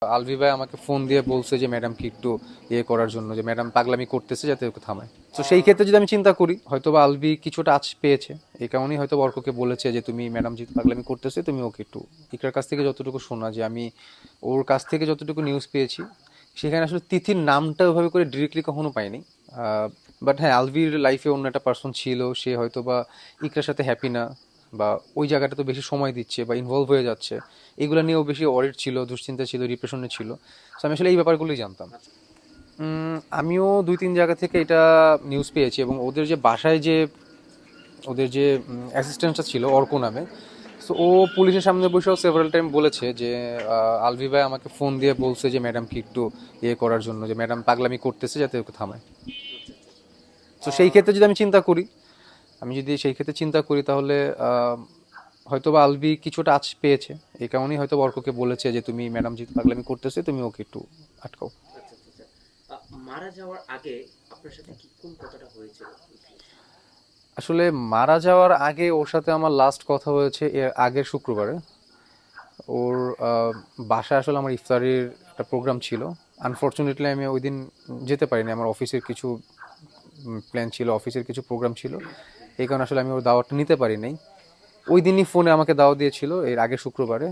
আলভি ভাই আমাকে ফোন দিয়ে বলছে যে ম্যাডামকে একটু ইয়ে করার জন্য, যে ম্যাডাম পাগলামি করতেছে যাতে ওকে থামায়। তো সেই ক্ষেত্রে যদি আমি চিন্তা করি, হয়তো বা আলভি কিছুটা আঁচ পেয়েছে, এই কারণেই হয়তো অর্ককে বলেছে যে তুমি ম্যাডাম যেহেতু পাগলামি করতেছে তুমি ওকে একটু, ইকরার কাছ থেকে যতটুকু শোনা, যে আমি ওর কাছ থেকে যতটুকু নিউজ পেয়েছি, সেখানে আসলে তিথির নামটা ওইভাবে করে ডিরেক্টলি কখনো পাইনি। বাট হ্যাঁ, আলভির লাইফে অন্য একটা পার্সন ছিল, সে হয়তো বা ইকরার সাথে হ্যাপি না, বা ওই জায়গাটা তো বেশি সময় দিচ্ছে বা ইনভলভ হয়ে যাচ্ছে, এগুলো নিয়েও বেশি অরিড ছিল, দুশ্চিন্তা ছিল, ডিপ্রেশনে ছিল। তো আমি আসলে এই ব্যাপারগুলোই জানতাম। আমিও দুই তিন জায়গা থেকে এটা নিউজ পেয়েছি, এবং ওদের যে বাসায় যে ওদের যে অ্যাসিস্ট্যান্টটা ছিল অর্ক নামে, সো ও পুলিশের সামনে বসেও সেভারাল টাইম বলেছে যে আলভি ভাই আমাকে ফোন দিয়ে বলছে যে ম্যাডামকে একটু ইয়ে করার জন্য, যে ম্যাডাম পাগলামি করতেছে যাতে ওকে থামায়। তো সেই ক্ষেত্রে যদি আমি চিন্তা করি, তাহলে হয়তো বা আলভি কিছুটা আঁচ পেয়েছে, এই কারণেই হয়তো অর্ককে বলেছে যে তুমি ম্যাডাম যেহেতু পাগলামি করতেছে তুমি ওকে একটু আটকাও। আচ্ছা আচ্ছা আচ্ছা। মারা যাওয়ার আগে আপনার সাথে কি কোন কথাটা হয়েছিল? আসলে মারা যাওয়ার আগে ওর সাথে আমার লাস্ট কথা হয়েছে এর আগের শুক্রবারে। ওর বাসায় আসলে আমার ইফতারির একটা প্রোগ্রাম ছিল। আনফর্চুনেটলি আমি ওই দিন যেতে পারিনি, আমার অফিসের কিছু প্ল্যান ছিল, অফিসের কিছু প্রোগ্রাম ছিল, এই কারণে আসলে আমি ওর দাওয়াতটা নিতে পারি নাই। ওই দিনই ফোনে আমাকে দাওয়াত দিয়েছিল এর আগের শুক্রবারে,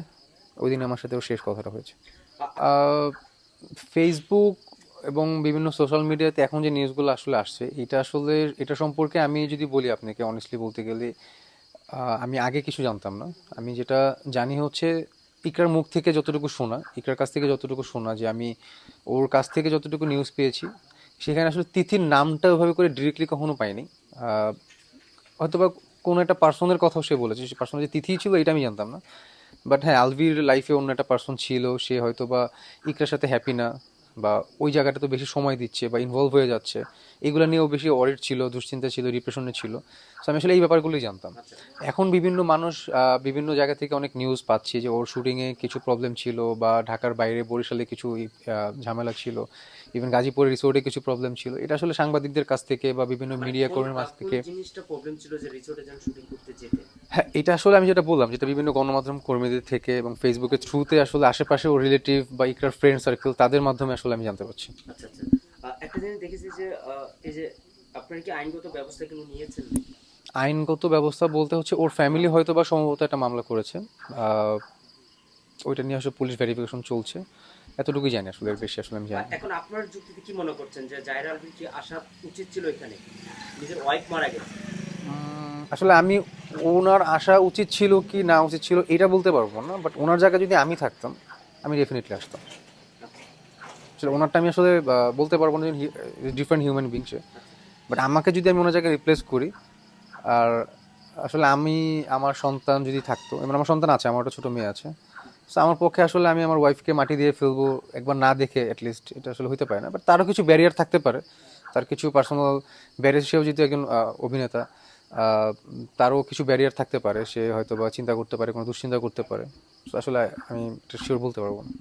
ওই দিন আমার সাথে ওর শেষ কথাটা হয়েছে। ফেসবুক এবং বিভিন্ন সোশ্যাল মিডিয়াতে এখন যে নিউজগুলো আসলে আসছে, এটা সম্পর্কে আমি যদি বলি আপনাকে, অনেস্টলি বলতে গেলে আমি আগে কিছু জানতাম না। আমি যেটা জানি হচ্ছে, ইকরার মুখ থেকে যতটুকু শোনা, ইকরার কাছ থেকে যতটুকু শোনা, যে আমি ওর কাছ থেকে যতটুকু নিউজ পেয়েছি, সেখানে আসলে তিথির নামটা ওইভাবে করে ডিরেক্টলি কখনো পাইনি। আহ, হয়তোবা কোনো একটা পার্সনের কথাও সে বলেছে, সে পার্সন যে তিথি ছিল এটা আমি জানতাম না। বাট হ্যাঁ, আলভির লাইফে অন্য একটা পার্সন ছিল, সে হয়তো বা ইকরার সাথে হ্যাপি না, বা ওই জায়গাটা তো বেশি সময় দিচ্ছে বা ইনভলভ হয়ে যাচ্ছে, এগুলো নিয়েও বেশি অরিড ছিল, দুশ্চিন্তা ছিল, ডিপ্রেশনে ছিল। তো আমি আসলে এই ব্যাপারগুলোই জানতাম। আচ্ছা। এখন বিভিন্ন মানুষ বিভিন্ন জায়গা থেকে অনেক নিউজ পাচ্ছি যে ওর শুটিংয়ে কিছু প্রবলেম ছিল, বা ঢাকার বাইরে বরিশালে কিছু ঝামেলা ছিল, ইভেন গাজীপুর রিসোর্টে কিছু প্রবলেম ছিল। এটা আসলে সাংবাদিকদের কাছ থেকে বা বিভিন্ন মানে মিডিয়া কোন কর্মীর কাছ কোন থেকে। জিনিসটা প্রবলেম ছিল যে রিসোর্টে যান শুটিং করতে যেতে? হ্যাঁ, এটা আসলে আমি যেটা বললাম, যেটা বিভিন্ন গণমাধ্যম কর্মীদের থেকে এবং ফেসবুকের থ্রুতে আসলে আশেপাশে ও রিলেটিভ বা ইকরার ফ্রেন্ড সার্কেল, তাদের মাধ্যমে আসলে আমি জানতে পারছি। আচ্ছা আচ্ছা। একটা জিনিস দেখেছি যে এই যে আপনার কি আইনগত ব্যবস্থা কোনো নিয়েছেন নাকি? আইনগত ব্যবস্থা বলতে হচ্ছে ওর ফ্যামিলি হয়তো বা সম্ভবত একটা মামলা করেছে। আহ, ওইটা নিয়ে আসলে পুলিশ ভেরিফিকেশন চলছে, এতটুকুই জানি, আসলে এর আচ্ছা। বেশি আসলে আমি জানি না। এখন আপনার যুক্তিতে কি মনে করছেন যে জাহির আলভির কি আসা উচিত ছিল এখানে? নিজের ওয়াইফ মারা গেছে। আসলে আমি, ওনার আসা উচিত ছিল কি না উচিত ছিল এটা বলতে পারবো না, বাট ওনার জায়গায় যদি আমি থাকতাম, আমি ডেফিনেটলি আসতাম। আচ্ছা আসলে ওনারটা আমি আসলে বলতে পারবো না, ডিফারেন্ট হিউম্যান বিং সে। আচ্ছা। বাট আমাকে যদি আমি ওনার জায়গায় রিপ্লেস করি, আর আসলে আমি, আমার সন্তান যদি থাকতো, মানে আমার সন্তান আছে, আমার একটা ছোটো মেয়ে আছে, সো আমার পক্ষে আসলে আমি আমার ওয়াইফকে মাটি দিয়ে ফেলবো একবার না দেখে, অ্যাটলিস্ট এটা আসলে হতে পারে না। বাট তারও কিছু ব্যারিয়ার থাকতে পারে, তার কিছু পার্সোনাল ব্যারিয়ার, সেও যেহেতু একজন অভিনেতা, আহ, তারও কিছু ব্যারিয়ার থাকতে পারে, সে হয়তো বা চিন্তা করতে পারে, কোনো দুশ্চিন্তা করতে পারে। So আসলে আমি এটা শিওর বলতে পারবো না।